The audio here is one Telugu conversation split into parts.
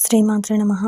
శ్రీమాత్రే నమః.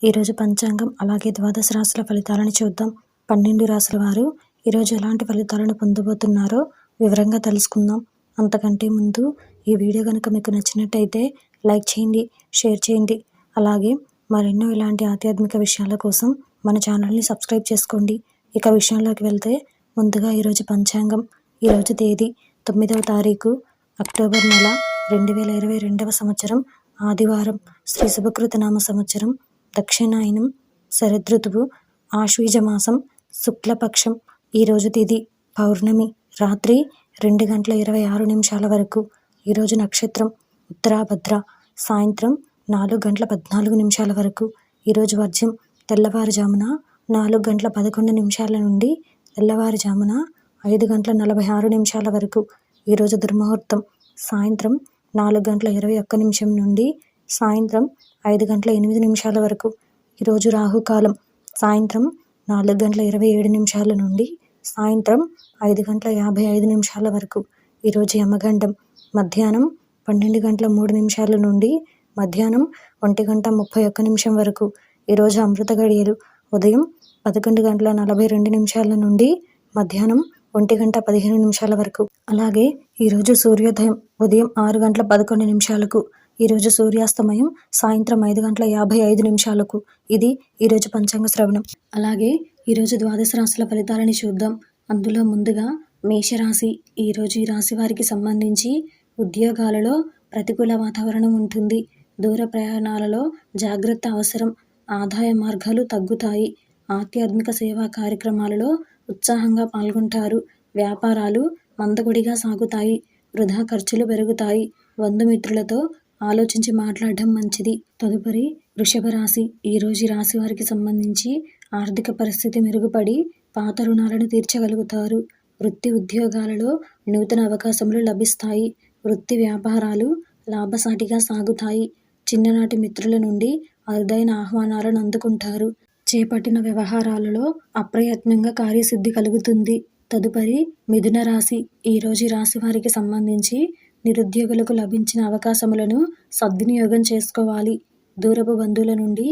ఈరోజు పంచాంగం అలాగే ద్వాదశ రాశుల ఫలితాలను చూద్దాం. 12 రాశుల వారు ఈరోజు ఎలాంటి ఫలితాలను పొందబోతున్నారో వివరంగా తెలుసుకుందాం. అంతకంటే ముందు ఈ వీడియో కనుక మీకు నచ్చినట్టయితే లైక్ చేయండి, షేర్ చేయండి. అలాగే మరెన్నో ఇలాంటి ఆధ్యాత్మిక విషయాల కోసం మన ఛానల్ని సబ్స్క్రైబ్ చేసుకోండి. ఇక విషయంలోకి వెళ్తే ముందుగా ఈరోజు పంచాంగం. ఈరోజు తేదీ 9వ తారీఖు అక్టోబర్ నెల 2022వ సంవత్సరం ఆదివారం. శ్రీ శుభకృత నామ సంవత్సరం దక్షిణాయనం శరదృతువు ఆశ్వీజ మాసం శుక్లపక్షం. ఈరోజు తిథి పౌర్ణమి రాత్రి 2:26 వరకు. ఈరోజు నక్షత్రం ఉత్తరాభద్ర సాయంత్రం 4:14 వరకు. ఈరోజు వర్జ్యం తెల్లవారుజామున 4:11 నుండి తెల్లవారుజామున 5:46 వరకు. ఈరోజు దుర్ముహూర్తం సాయంత్రం 4:21 నుండి సాయంత్రం 5:08 వరకు. ఈరోజు రాహుకాలం సాయంత్రం 4:27 నుండి సాయంత్రం 5:55 వరకు. ఈరోజు యమగండం మధ్యాహ్నం 12:03 నుండి మధ్యాహ్నం 1:31 వరకు. ఈరోజు అమృత గడియలు ఉదయం 11:42 నుండి మధ్యాహ్నం 1:15 వరకు. అలాగే ఈరోజు సూర్యోదయం ఉదయం 6:11. ఈరోజు సూర్యాస్తమయం సాయంత్రం 5:55. ఇది ఈరోజు పంచాంగ శ్రవణం. అలాగే ఈరోజు ద్వాదశ రాశుల ఫలితాలని చూద్దాం. అందులో ముందుగా మేషరాశి. ఈరోజు ఈ రాశి వారికి సంబంధించి ఉద్యోగాలలో ప్రతికూల వాతావరణం ఉంటుంది. దూర ప్రయాణాలలో జాగ్రత్త అవసరం. ఆదాయ మార్గాలు తగ్గుతాయి. ఆధ్యాత్మిక సేవా కార్యక్రమాలలో ఉత్సాహంగా పాల్గొంటారు. వ్యాపారాలు మందకొడిగా సాగుతాయి. వృధా ఖర్చులు పెరుగుతాయి. బంధుమిత్రులతో ఆలోచించి మాట్లాడడం మంచిది. తదుపరి వృషభ రాశి. ఈరోజు ఈ రాశి వారికి సంబంధించి ఆర్థిక పరిస్థితి మెరుగుపడి పాత రుణాలను తీర్చగలుగుతారు. వృత్తి ఉద్యోగాలలో నూతన అవకాశములు లభిస్తాయి. వృత్తి వ్యాపారాలు లాభసాటిగా సాగుతాయి. చిన్ననాటి మిత్రుల నుండి అరుదైన ఆహ్వానాలను అందుకుంటారు. చేపట్టిన వ్యవహారాలలో అప్రయత్నంగా కార్యసిద్ధి కలుగుతుంది. తదుపరి మిథున రాశి. ఈరోజు ఈ రాశి వారికి సంబంధించి నిరుద్యోగులకు లభించిన అవకాశములను సద్వినియోగం చేసుకోవాలి. దూరపు బంధువుల నుండి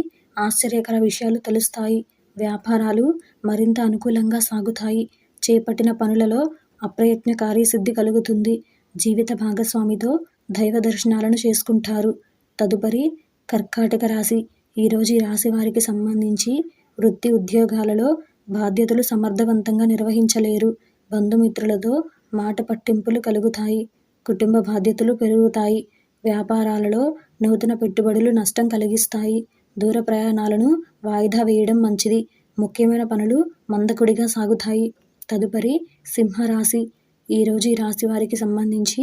ఆశ్చర్యకర విషయాలు తెలుస్తాయి. వ్యాపారాలు మరింత అనుకూలంగా సాగుతాయి. చేపట్టిన పనులలో అప్రయత్న కార్యసిద్ధి కలుగుతుంది. జీవిత భాగస్వామితో దైవ దర్శనాలను చేసుకుంటారు. తదుపరి కర్కాటక రాశి. ఈరోజు ఈ రాశి వారికి సంబంధించి వృత్తి ఉద్యోగాలలో బాధ్యతలు సమర్థవంతంగా నిర్వహించలేరు. బంధుమిత్రులతో మాట పట్టింపులు కలుగుతాయి. కుటుంబ బాధ్యతలు పెరుగుతాయి. వ్యాపారాలలో నూతన పెట్టుబడులు నష్టం కలిగిస్తాయి. దూర ప్రయాణాలను వాయిదా వేయడం మంచిది. ముఖ్యమైన పనులు మందకొడిగా సాగుతాయి. తదుపరి సింహరాశి. ఈరోజు ఈ రాశి వారికి సంబంధించి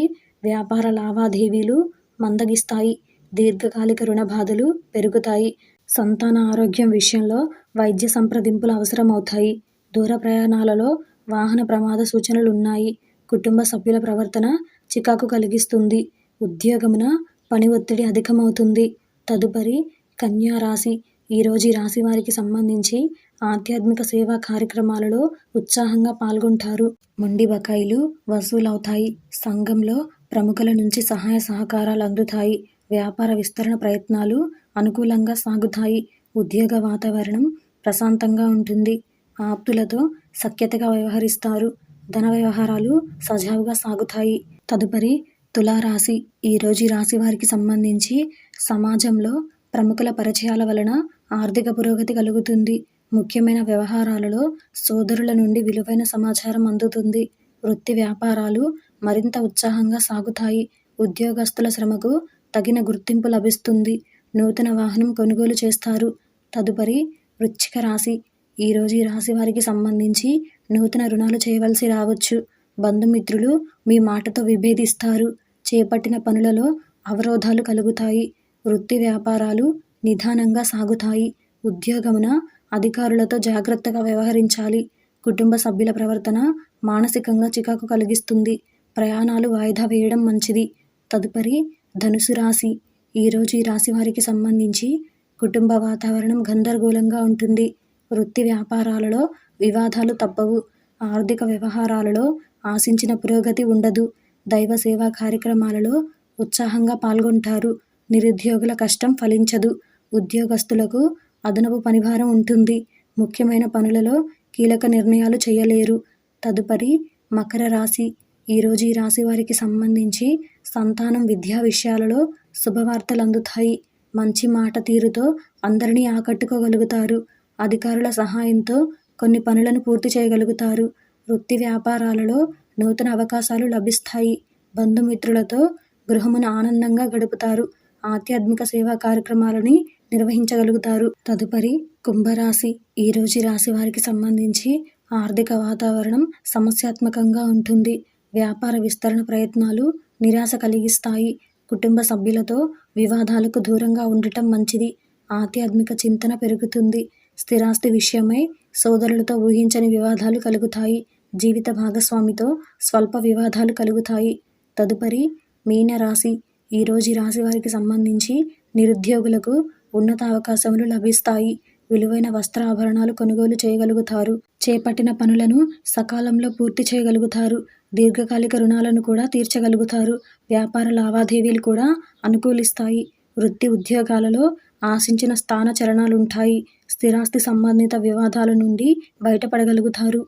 వ్యాపార లావాదేవీలు మందగిస్తాయి. దీర్ఘకాలిక రుణ బాధలు పెరుగుతాయి. సంతాన ఆరోగ్యం విషయంలో వైద్య సంప్రదింపులు అవసరమవుతాయి. దూర ప్రయాణాలలో వాహన ప్రమాద సూచనలున్నాయి. కుటుంబ సభ్యుల ప్రవర్తన చికాకు కలిగిస్తుంది. ఉద్యోగమున పని ఒత్తిడి అధికమవుతుంది. తదుపరి కన్యా రాశి. ఈరోజు ఈ రాశి వారికి సంబంధించి ఆధ్యాత్మిక సేవా కార్యక్రమాలలో ఉత్సాహంగా పాల్గొంటారు. మొండి బకాయిలు వసూలవుతాయి. సంఘంలో ప్రముఖుల నుంచి సహాయ సహకారాలు అందుతాయి. వ్యాపార విస్తరణ ప్రయత్నాలు అనుకూలంగా సాగుతాయి. ఉద్యోగ వాతావరణం ప్రశాంతంగా ఉంటుంది. ఆప్తులతో సఖ్యతగా వ్యవహరిస్తారు. ధన వ్యవహారాలు సజావుగా సాగుతాయి. తదుపరి తులారాశి. ఈరోజు ఈ రాశి వారికి సంబంధించి సమాజంలో ప్రముఖుల పరిచయాల వలన ఆర్థిక పురోగతి కలుగుతుంది. ముఖ్యమైన వ్యవహారాలలో సోదరుల నుండి విలువైన సమాచారం అందుతుంది. వృత్తి వ్యాపారాలు మరింత ఉత్సాహంగా సాగుతాయి. ఉద్యోగస్తుల శ్రమకు తగిన గుర్తింపు లభిస్తుంది. నూతన వాహనం కొనుగోలు చేస్తారు. తదుపరి వృశ్చిక రాశి. ఈరోజు ఈ రాశి వారికి సంబంధించి నూతన రుణాలు చేయవలసి రావచ్చు. బంధుమిత్రులు మీ మాటతో విభేదిస్తారు. చేపట్టిన పనులలో అవరోధాలు కలుగుతాయి. వృత్తి వ్యాపారాలు నిదానంగా సాగుతాయి. ఉద్యోగమున అధికారులతో జాగ్రత్తగా వ్యవహరించాలి. కుటుంబ సభ్యుల ప్రవర్తన మానసికంగా చికాకు కలిగిస్తుంది. ప్రయాణాలు వాయిదా వేయడం మంచిది. తదుపరి ధనుసు రాశి. ఈరోజు ఈ రాశి వారికి సంబంధించి కుటుంబ వాతావరణం గందరగోళంగా ఉంటుంది. వృత్తి వ్యాపారాలలో వివాదాలు తప్పవు. ఆర్థిక వ్యవహారాలలో ఆశించిన పురోగతి ఉండదు. దైవ సేవా కార్యక్రమాలలో ఉత్సాహంగా పాల్గొంటారు. నిరుద్యోగుల కష్టం ఫలించదు. ఉద్యోగస్తులకు అదనపు పనిభారం ఉంటుంది. ముఖ్యమైన పనులలో కీలక నిర్ణయాలు చేయలేరు. తదుపరి మకర రాశి. ఈరోజు ఈ రాశి వారికి సంబంధించి సంతానం, విద్యా విషయాలలో శుభవార్తలు అందుతాయి. మంచి మాట తీరుతో అందరినీ ఆకట్టుకోగలుగుతారు. అధికారుల సహాయంతో కొన్ని పనులను పూర్తి చేయగలుగుతారు. వృత్తి వ్యాపారాలలో నూతన అవకాశాలు లభిస్తాయి. బంధుమిత్రులతో గృహమును ఆనందంగా గడుపుతారు. ఆధ్యాత్మిక సేవా కార్యక్రమాలని నిర్వహించగలుగుతారు. తదుపరి కుంభరాశి. ఈరోజు ఈ రాశి వారికి సంబంధించి ఆర్థిక వాతావరణం సమస్యాత్మకంగా ఉంటుంది. వ్యాపార విస్తరణ ప్రయత్నాలు నిరాశ కలిగిస్తాయి. కుటుంబ సభ్యులతో వివాదాలకు దూరంగా ఉండటం మంచిది. ఆధ్యాత్మిక చింతన పెరుగుతుంది. స్థిరాస్తి విషయమై సోదరులతో ఊహించని వివాదాలు కలుగుతాయి. జీవిత భాగస్వామితో స్వల్ప వివాదాలు కలుగుతాయి. తదుపరి మీనరాశి. ఈరోజు ఈ రాశి వారికి సంబంధించి నిరుద్యోగులకు ఉన్నత అవకాశములు లభిస్తాయి. విలువైన వస్త్రాభరణాలు కొనుగోలు చేయగలుగుతారు. చేపట్టిన పనులను సకాలంలో పూర్తి చేయగలుగుతారు. దీర్ఘకాలిక రుణాలను కూడా తీర్చగలుగుతారు. వ్యాపార లావాదేవీలు కూడా అనుకూలిస్తాయి. వృత్తి ఉద్యోగాలలో ఆశించిన స్థాన చలనాలుంటాయి. స్థిరాస్తి సంబంధిత వివాదాల నుండి బయటపడగలుగుతారు.